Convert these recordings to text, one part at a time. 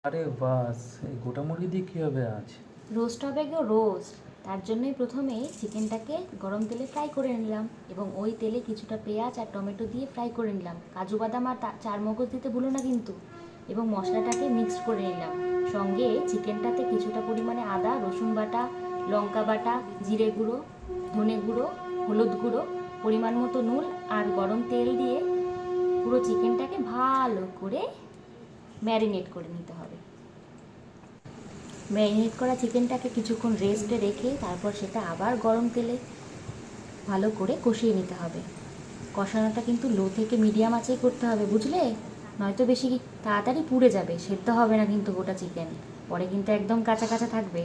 আরে বাস, এই গোটা মুরগি দিয়ে কী হবে আজ? রোস্ট হবে গো রোস্ট। তার জন্যই প্রথমে চিকেনটাকে গরম তেলে ফ্রাই করে নিলাম এবং ওই তেলে কিছুটা পেঁয়াজ আর টমেটো দিয়ে ফ্রাই করে নিলাম। কাজু বাদাম আর চার মগজ দিতে ভুলো না কিন্তু। এবং মশলাটাকে মিক্সড করে নিলাম। সঙ্গে চিকেনটাতে কিছুটা পরিমাণে আদা রসুন বাটা, লঙ্কা বাটা, জিরে গুঁড়ো, ধনে গুঁড়ো, হলুদ গুঁড়ো, পরিমাণ মতো নুন আর গরম তেল দিয়ে পুরো চিকেনটাকে ভালো করে ম্যারিনেট করে নিতে হবে। ম্যারিনেট করা চিকেনটাকে কিছুক্ষণ রেস্টে রেখে তারপর সেটা আবার গরম তেলে ভালো করে কষিয়ে নিতে হবে। কষানোটা কিন্তু লো থেকে মিডিয়াম আঁচেই করতে হবে, বুঝলে? নয়তো বেশি তাড়াতাড়ি পুড়ে যাবে, সেদ্ধ হবে না কিন্তু গোটা চিকেন, পরে কিন্তু একদম কাঁচা কাঁচা থাকবে।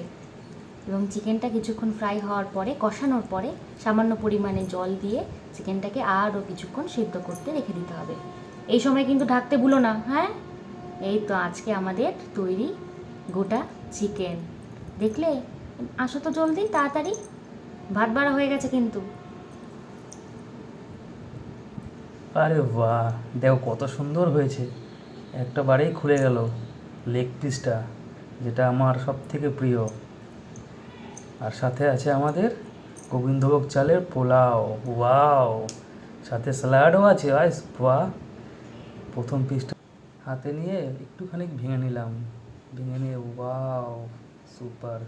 এবং চিকেনটা কিছুক্ষণ ফ্রাই হওয়ার পরে, কষানোর পরে সামান্য পরিমাণে জল দিয়ে চিকেনটাকে আরও কিছুক্ষণ সেদ্ধ করতে রেখে দিতে হবে। এই সময় কিন্তু ঢাকতে ভুলো না, হ্যাঁ? এই তো আজকে আমাদের তৈরি গোটা চিকেন। দেখলে? আসো তো জলদি, তাড়াতাড়ি, ভাত বাড়া হয়ে গেছে কিন্তু। আরে বাহ, দেখো কত সুন্দর হয়েছে, একটা বারেই খুলে গেল লেগ পিসটা, যেটা আমার সব থেকে প্রিয়। আর সাথে আছে আমাদের গোবিন্দভোগ চালের পোলাও, ওয়াও, সাথে স্যালাডও আছে। আইস বাহ! প্রথম পিসটা হাতে নিয়ে একটুখানি ভেঙে নিলাম, ভেঙে নিয়ে ওয়াও, সুপার।